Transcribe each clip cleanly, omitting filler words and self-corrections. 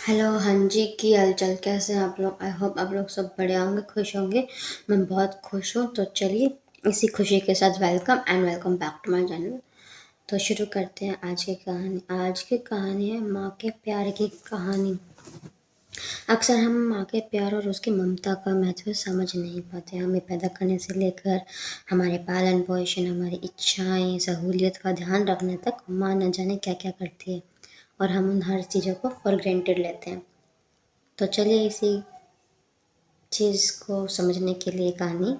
Hello, हाँ जी, की हाल-चाल कैसे हैं आप लोग? आई होप आप लोग सब बढ़िया होंगे, खुश होंगे। मैं बहुत खुश हूँ, तो चलिए इसी खुशी के साथ welcome back to my channel. तो शुरू करते हैं आज की कहानी। आज की कहानी है माँ के प्यार की कहानी। अक्सर हम माँ के प्यार और उसकी ममता का महत्व समझ नहीं पाते। हमें पैदा करने से लेकर हमारे पालन-पोषण, हमारी इच्छाएँ, सहूलियत का ध्यान रखने तक माँ न जाने क्या-क्या करती है और हम उन हर चीज़ों को फॉर ग्रांटेड लेते हैं। तो चलिए इसी चीज़ को समझने के लिए कहानी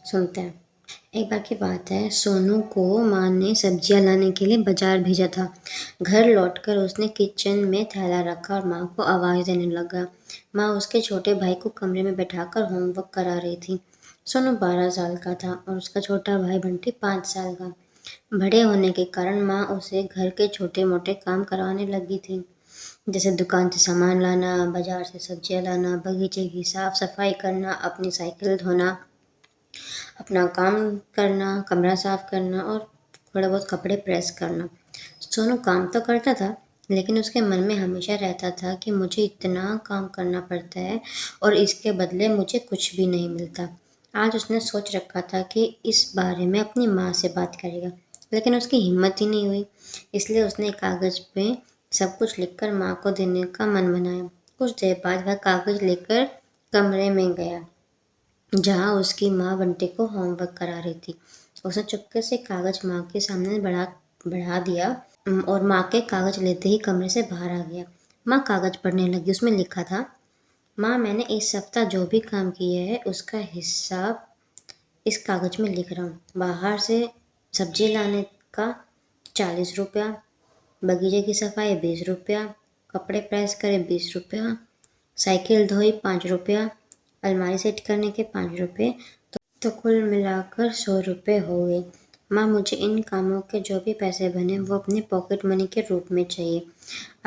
सुनते हैं। एक बार की बात है, सोनू को माँ ने सब्जियां लाने के लिए बाजार भेजा था। घर लौटकर उसने किचन में थैला रखा और माँ को आवाज़ देने लगा। माँ उसके छोटे भाई को कमरे में बैठाकर होमवर्क करा रही थी। सोनू 12 साल का था और उसका छोटा भाई बंटी 5 साल का। बड़े होने के कारण माँ उसे घर के छोटे मोटे काम करवाने लगी थी, जैसे दुकान से सामान लाना, बाजार से सब्जियां लाना, बगीचे की साफ सफाई करना, अपनी साइकिल धोना, अपना काम करना, कमरा साफ करना और थोड़े बहुत कपड़े प्रेस करना। सोनू काम तो करता था, लेकिन उसके मन में हमेशा रहता था कि मुझे इतना काम करना पड़ता है और इसके बदले मुझे कुछ भी नहीं मिलता। आज उसने सोच रखा था कि इस बारे में अपनी माँ से बात करेगा, लेकिन उसकी हिम्मत ही नहीं हुई। इसलिए उसने कागज़ पे सब कुछ लिखकर माँ को देने का मन बनाया। कुछ देर बाद वह कागज़ लेकर कमरे में गया, जहाँ उसकी माँ बंटी को होमवर्क करा रही थी। उसने चुपके से कागज़ माँ के सामने बढ़ा दिया और माँ के कागज़ लेते ही कमरे से बाहर आ गया। माँ कागज़ पढ़ने लगी। उसमें लिखा था, माँ, मैंने इस सप्ताह जो भी काम किया है उसका हिसाब इस कागज़ में लिख रहा हूँ। बाहर से सब्जी लाने का 40 रुपया, बगीचे की सफाई 20 रुपया, कपड़े प्रेस करे 20 रुपया, साइकिल धोई 5 रुपया, अलमारी सेट करने के 5 रुपये, तो कुल मिलाकर 100 रुपये हो गए। माँ, मुझे इन कामों के जो भी पैसे बने वो अपने पॉकेट मनी के रूप में चाहिए।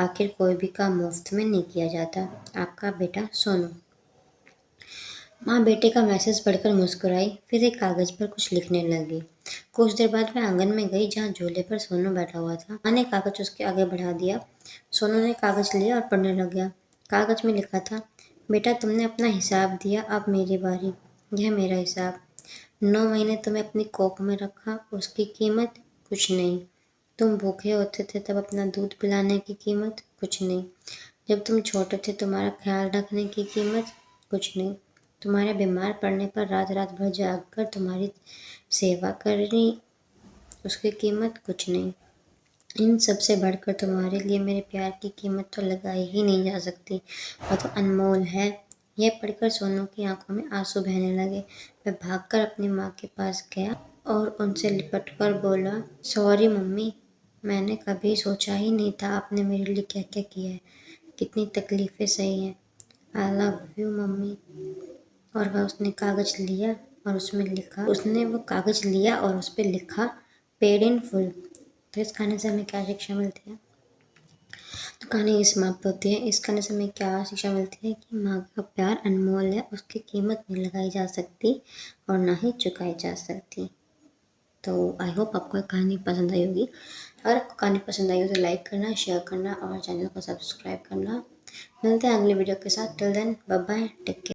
आखिर कोई भी काम मुफ्त में नहीं किया जाता। आपका बेटा सोनू। माँ बेटे का मैसेज पढ़कर मुस्कुराई, फिर एक कागज़ पर कुछ लिखने लगी। कुछ देर बाद वह आंगन में गई, जहाँ झूले पर सोनू बैठा हुआ था। माँ ने कागज़ उसके आगे बढ़ा दिया। सोनू ने कागज़ लिया और पढ़ने लग गया। कागज़ में लिखा था, बेटा, तुमने अपना हिसाब दिया, अब मेरी बारी। यह मेरा हिसाब। 9 महीने तुम्हें अपनी कोख में रखा, उसकी कीमत कुछ नहीं। तुम भूखे होते थे तब अपना दूध पिलाने की कीमत कुछ नहीं। जब तुम छोटे थे तुम्हारा ख्याल रखने की कीमत कुछ नहीं। तुम्हारे बीमार पड़ने पर रात रात भर जागकर तुम्हारी सेवा करनी, उसकी कीमत कुछ नहीं। इन सब से बढ़कर तुम्हारे लिए मेरे प्यार की कीमत तो लगाई ही नहीं जा सकती। वह तो अनमोल है। यह पढ़कर सोनू की आंखों में आंसू बहने लगे। वह भागकर अपनी माँ के पास गया और उनसे लिपटकर बोला, सॉरी मम्मी, मैंने कभी सोचा ही नहीं था आपने मेरे लिए क्या क्या किया है। कितनी तकलीफ़ें सही हैं। I love you mummy. और वह उसने कागज़ लिया और उसमें लिखा उसने वो कागज़ लिया और उस पर लिखा, पेड इन फुल। तो इस कहानी से हमें क्या शिक्षा मिलती है? तो कहानी समाप्त होती है। इस कहानी से हमें क्या शिक्षा मिलती है कि माँ का प्यार अनमोल है, उसकी कीमत नहीं लगाई जा सकती और ना ही चुकाई जा सकती। तो आई होप आपको कहानी पसंद आई होगी। अगर आपको कहानी पसंद आई हो तो लाइक करना, शेयर करना और चैनल को सब्सक्राइब करना। मिलते हैं अगली वीडियो के साथ। Till then, bye bye, take care.